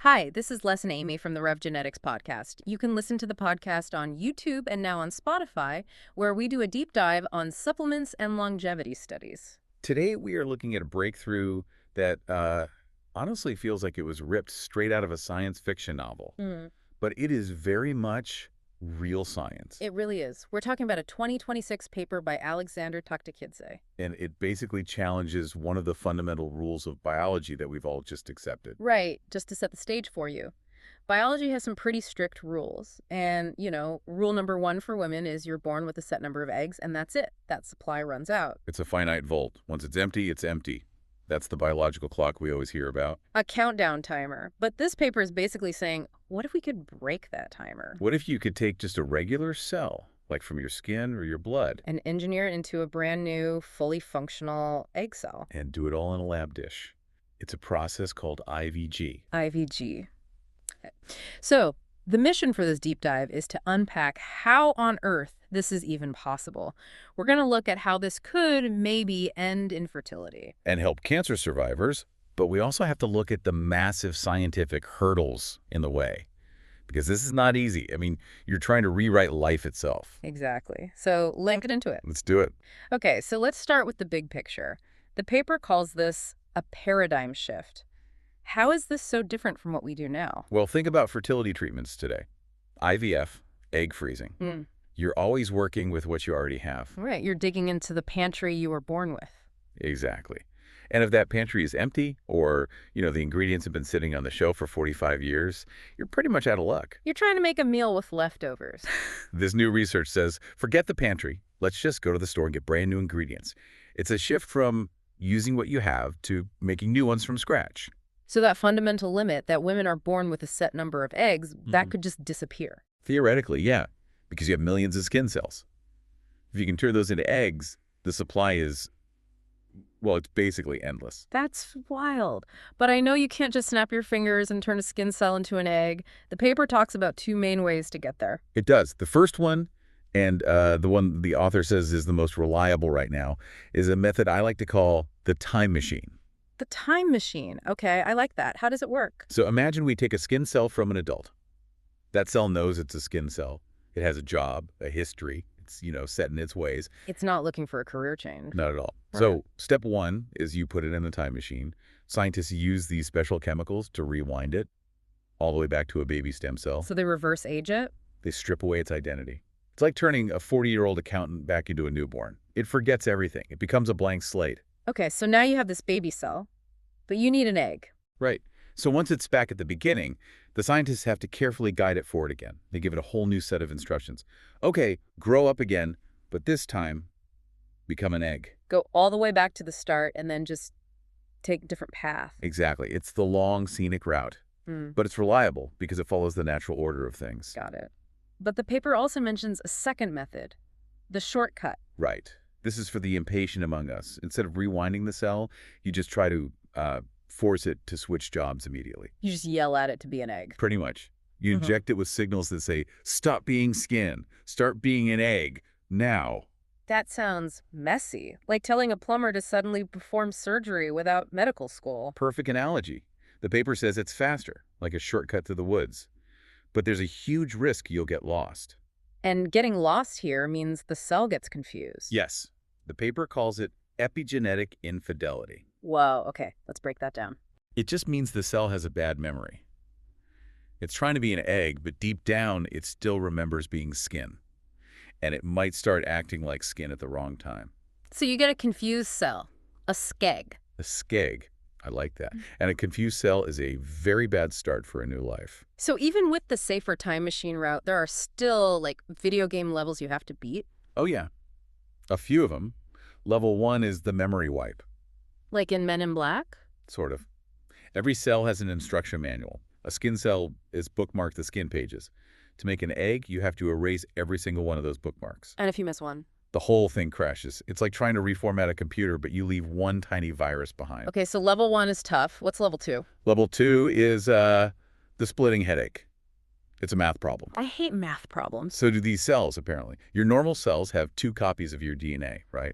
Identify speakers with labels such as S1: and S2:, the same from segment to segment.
S1: Hi, this is Les and Amy from the RevGenetics podcast. You can listen to the podcast on YouTube and now on Spotify, where we do a deep dive on supplements and longevity studies.
S2: Today, we are looking at a breakthrough that honestly feels like it was ripped straight out of a science fiction novel. But it is very much real science.
S1: It really is. We're talking about a 2026 paper by Alexander Taktikidze.
S2: And it basically challenges one of the fundamental rules of biology that we've all just accepted.
S1: Right, just to set the stage for you. Biology has some pretty strict rules. And, rule number one for women is you're born with a set number of eggs, and that's it. That supply runs out.
S2: It's a finite volt. Once it's empty, it's empty. That's the biological clock we always hear about.
S1: A countdown timer. But this paper is basically saying, what if we could break that timer?
S2: What if you could take just a regular cell, like from your skin or your blood,
S1: And engineer it into a brand new, fully functional egg cell?
S2: and do it all in a lab dish? It's a process called IVG.
S1: IVG. So, the mission for this deep dive is to unpack how on earth this is even possible. We're going to look at how this could maybe end infertility.
S2: And help cancer survivors, but we also have to look at the massive scientific hurdles in the way. Because this is not easy. I mean, you're trying to rewrite life itself.
S1: Exactly. So, let's get into it.
S2: Let's do it.
S1: Okay, so let's start with the big picture. The paper calls this a paradigm shift. How is this so different from what we do now?
S2: Well, think about fertility treatments today. IVF, egg freezing. You're always working with what you already have.
S1: Right, you're digging into the pantry you were born with.
S2: Exactly. And if that pantry is empty or, the ingredients have been sitting on the shelf for 45 years, you're pretty much out of luck.
S1: You're trying to make a meal with leftovers.
S2: This new research says, forget the pantry. Let's just go to the store and get brand new ingredients. It's a shift from using what you have to making new ones from scratch.
S1: So that fundamental limit that women are born with a set number of eggs, that could just disappear.
S2: Theoretically, yeah, because you have millions of skin cells. If you can turn those into eggs, the supply is, well, it's basically endless.
S1: That's wild. But I know you can't just snap your fingers and turn a skin cell into an egg. The paper talks about two main ways to get there.
S2: It does. The first one, and the one the author says is the most reliable right now, is a method I like to call the time machine.
S1: The time machine. Okay, I like that. How does it work?
S2: So imagine we take a skin cell from an adult. That cell knows it's a skin cell. It has a job, a history. It's, set in its ways.
S1: It's not looking for a career change.
S2: Not at all.
S1: Right.
S2: So step one is you put it in the time machine. Scientists use these special chemicals to rewind it all the way back to a baby stem cell.
S1: So they reverse age it?
S2: They strip away its identity. It's like turning a 40-year-old accountant back into a newborn. It forgets everything. It becomes a blank slate.
S1: Okay, so now you have this baby cell, but you need an egg.
S2: Right. So once it's back at the beginning, the scientists have to carefully guide it forward again. They give it a whole new set of instructions. Okay, grow up again, but this time, become an egg.
S1: Go all the way back to the start and then just take a different path.
S2: Exactly. It's the long, scenic route. But it's reliable because it follows the natural order of things.
S1: Got it. But the paper also mentions a second method, the shortcut.
S2: Right. This is for the impatient among us. Instead of rewinding the cell, you just try to force it to switch jobs immediately.
S1: You just yell at it to be an egg.
S2: Pretty much. You inject it with signals that say, stop being skin, start being an egg, now.
S1: That sounds messy, like telling a plumber to suddenly perform surgery without medical school.
S2: Perfect analogy. The paper says it's faster, like a shortcut to the woods. But there's a huge risk you'll get lost.
S1: And getting lost here means the cell gets confused.
S2: Yes. The paper calls it epigenetic infidelity.
S1: Whoa, okay, let's break that down.
S2: It just means the cell has a bad memory. It's trying to be an egg, but deep down, it still remembers being skin. And it might start acting like skin at the wrong time.
S1: So you get a confused cell, a skeg.
S2: A skeg. I like that. And a confused cell is a very bad start for a new life.
S1: So even with the safer time machine route, there are still, video game levels you have to beat?
S2: Oh, yeah. A few of them. Level 1 is the memory wipe.
S1: Like in Men in Black?
S2: Sort of. Every cell has an instruction manual. A skin cell is bookmarked the skin pages. To make an egg, you have to erase every single one of those bookmarks.
S1: And if you miss one?
S2: The whole thing crashes. It's like trying to reformat a computer, but you leave one tiny virus behind.
S1: Okay, so level 1 is tough. What's level 2?
S2: Level 2 is the splitting headache. It's a math problem.
S1: I hate math problems.
S2: So do these cells, apparently. Your normal cells have 2 copies of your DNA, right?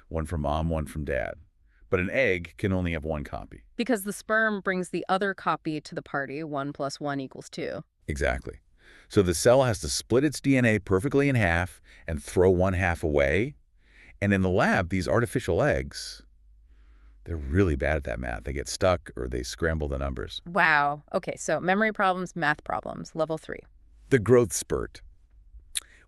S2: One from mom, one from dad. but an egg can only have one copy.
S1: Because the sperm brings the other copy to the party, 1 + 1 = 2.
S2: Exactly. So the cell has to split its DNA perfectly in half and throw one half away. And in the lab, these artificial eggs, they're really bad at that math. They get stuck or they scramble the numbers.
S1: Wow. Okay, so memory problems, math problems, level 3.
S2: The growth spurt.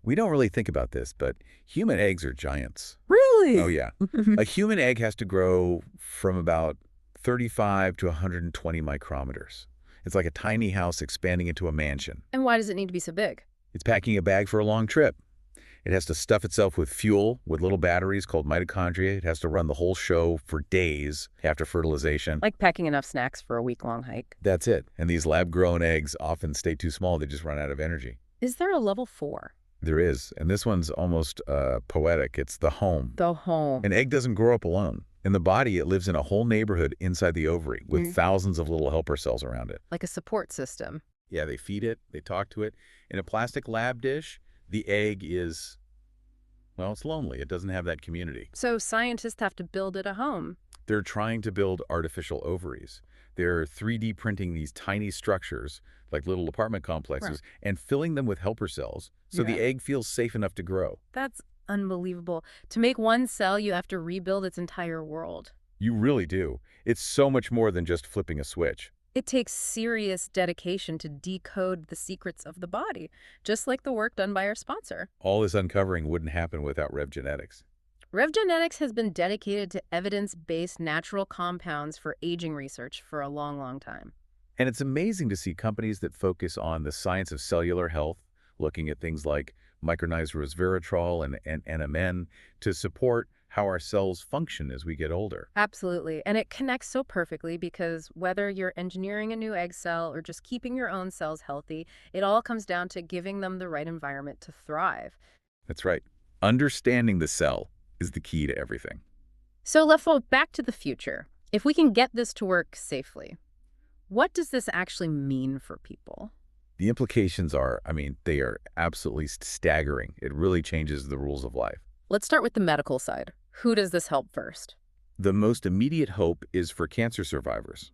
S2: We don't really think about this, but human eggs are giants.
S1: Really?
S2: Oh, yeah. A human egg has to grow from about 35 to 120 micrometers. It's like a tiny house expanding into a mansion.
S1: And why does it need to be so big?
S2: It's packing a bag for a long trip. It has to stuff itself with fuel, with little batteries called mitochondria. It has to run the whole show for days after fertilization.
S1: Like packing enough snacks for a week-long hike.
S2: That's it. And these lab-grown eggs often stay too small. They just run out of energy.
S1: Is there a level 4?
S2: There is. And this one's almost poetic. It's the home.
S1: The home.
S2: An egg doesn't grow up alone. In the body, it lives in a whole neighborhood inside the ovary with thousands of little helper cells around it.
S1: Like a support system.
S2: Yeah, they feed it. They talk to it. In a plastic lab dish, the egg is, well, it's lonely. It doesn't have that community.
S1: So scientists have to build it a home.
S2: They're trying to build artificial ovaries. They're 3D printing these tiny structures, like little apartment complexes, and filling them with helper cells so the egg feels safe enough to grow.
S1: That's unbelievable. To make one cell, you have to rebuild its entire world.
S2: You really do. It's so much more than just flipping a switch.
S1: It takes serious dedication to decode the secrets of the body, just like the work done by our sponsor.
S2: All this uncovering wouldn't happen without RevGenetics.
S1: RevGenetics has been dedicated to evidence-based natural compounds for aging research for a long, long time.
S2: And it's amazing to see companies that focus on the science of cellular health, looking at things like micronized resveratrol and NMN to support how our cells function as we get older.
S1: Absolutely. And it connects so perfectly because whether you're engineering a new egg cell or just keeping your own cells healthy, it all comes down to giving them the right environment to thrive.
S2: That's right. Understanding the cell is the key to everything.
S1: So let's go back to the future. If we can get this to work safely, what does this actually mean for people?
S2: The implications are, they are absolutely staggering. It really changes the rules of life.
S1: Let's start with the medical side. Who does this help first?
S2: The most immediate hope is for cancer survivors.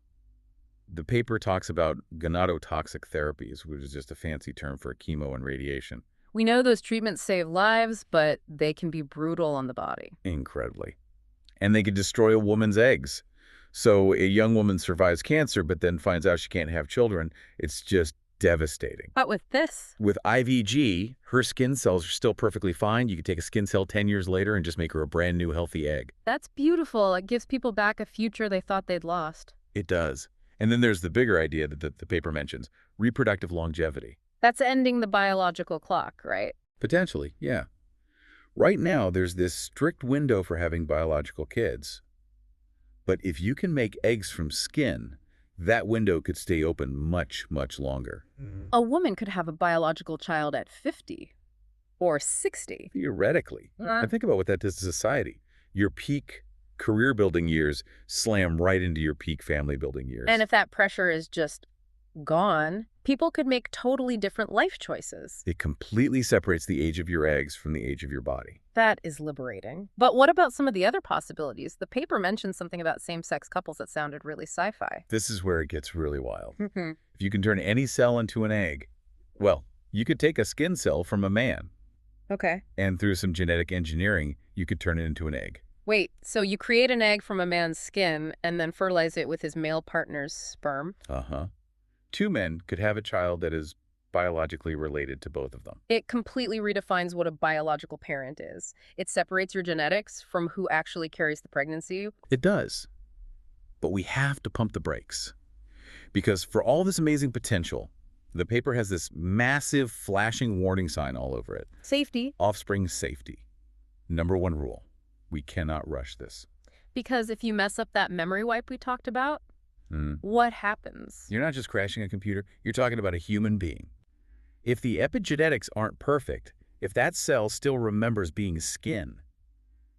S2: The paper talks about gonadotoxic therapies, which is just a fancy term for chemo and radiation.
S1: We know those treatments save lives, but they can be brutal on the body.
S2: Incredibly. And they could destroy a woman's eggs. So a young woman survives cancer, but then finds out she can't have children. It's just devastating.
S1: But with this?
S2: With IVG, her skin cells are still perfectly fine. You could take a skin cell 10 years later and just make her a brand new healthy egg.
S1: That's beautiful. It gives people back a future they thought they'd lost.
S2: It does. And then there's the bigger idea that the paper mentions, reproductive longevity.
S1: That's ending the biological clock, right?
S2: Potentially, yeah. Right now, there's this strict window for having biological kids. But if you can make eggs from skin, that window could stay open much, much longer.
S1: A woman could have a biological child at 50 or 60.
S2: Theoretically. And think about what that does to society. Your peak career-building years slam right into your peak family-building years.
S1: And if that pressure is just gone, people could make totally different life choices.
S2: It completely separates the age of your eggs from the age of your body.
S1: That is liberating. But what about some of the other possibilities? The paper mentioned something about same-sex couples that sounded really sci-fi.
S2: This is where it gets really wild. If you can turn any cell into an egg, well, you could take a skin cell from a man.
S1: Okay.
S2: And through some genetic engineering, you could turn it into an egg.
S1: Wait, so you create an egg from a man's skin and then fertilize it with his male partner's sperm?
S2: Uh-huh. 2 men could have a child that is biologically related to both of them.
S1: It completely redefines what a biological parent is. It separates your genetics from who actually carries the pregnancy.
S2: It does. But we have to pump the brakes. Because for all this amazing potential, the paper has this massive flashing warning sign all over it.
S1: Safety.
S2: Offspring safety. Number 1 rule. We cannot rush this.
S1: Because if you mess up that memory wipe we talked about, what happens?
S2: You're not just crashing a computer, you're talking about a human being. If the epigenetics aren't perfect, if that cell still remembers being skin,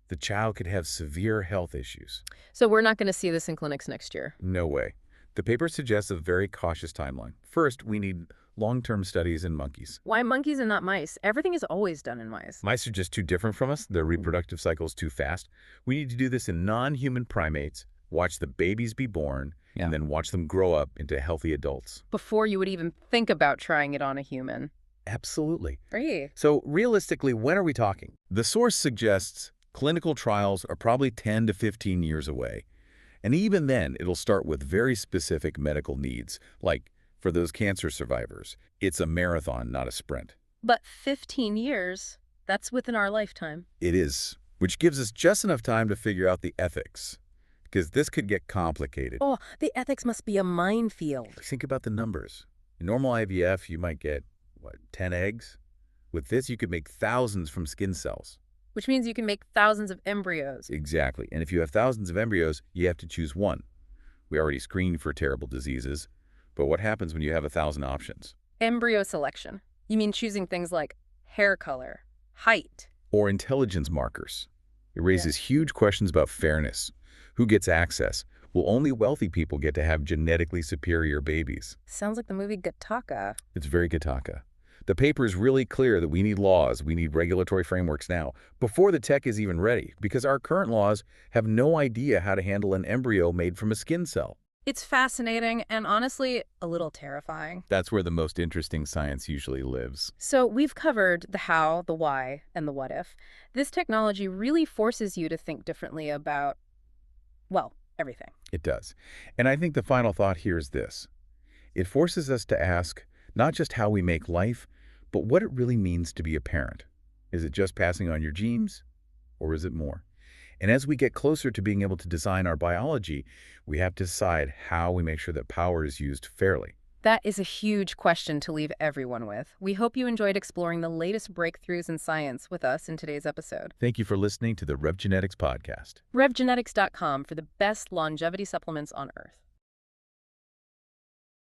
S2: the child could have severe health issues.
S1: So we're not going to see this in clinics next year?
S2: No way. The paper suggests a very cautious timeline. First, we need long-term studies in monkeys.
S1: Why monkeys and not mice? Everything is always done in mice.
S2: Mice are just too different from us. Their reproductive cycle is too fast. We need to do this in non-human primates, watch the babies be born, and then watch them grow up into healthy adults.
S1: Before you would even think about trying it on a human.
S2: Absolutely.
S1: Right.
S2: So realistically, when are we talking? The source suggests clinical trials are probably 10 to 15 years away. And even then, it'll start with very specific medical needs, like for those cancer survivors. It's a marathon, not a sprint.
S1: But 15 years, that's within our lifetime.
S2: It is, which gives us just enough time to figure out the ethics, because this could get complicated.
S1: Oh, the ethics must be a minefield.
S2: Think about the numbers. In normal IVF, you might get, 10 eggs? With this, you could make thousands from skin cells.
S1: Which means you can make thousands of embryos.
S2: Exactly. And if you have thousands of embryos, you have to choose one. We already screened for terrible diseases, but what happens when you have 1,000 options?
S1: Embryo selection. You mean choosing things like hair color, height,
S2: or intelligence markers. It raises huge questions about fairness. Who gets access? Will only wealthy people get to have genetically superior babies?
S1: Sounds like the movie Gattaca.
S2: It's very Gattaca. The paper is really clear that we need laws, we need regulatory frameworks now, before the tech is even ready, because our current laws have no idea how to handle an embryo made from a skin cell.
S1: It's fascinating and honestly a little terrifying.
S2: That's where the most interesting science usually lives.
S1: So we've covered the how, the why, and the what if. This technology really forces you to think differently about, well, everything.
S2: It does. And I think the final thought here is this. It forces us to ask not just how we make life, but what it really means to be a parent. Is it just passing on your genes, or is it more? And as we get closer to being able to design our biology, we have to decide how we make sure that power is used fairly.
S1: That is a huge question to leave everyone with. We hope you enjoyed exploring the latest breakthroughs in science with us in today's episode.
S2: Thank you for listening to the RevGenetics podcast.
S1: RevGenetics.com for the best longevity supplements on Earth.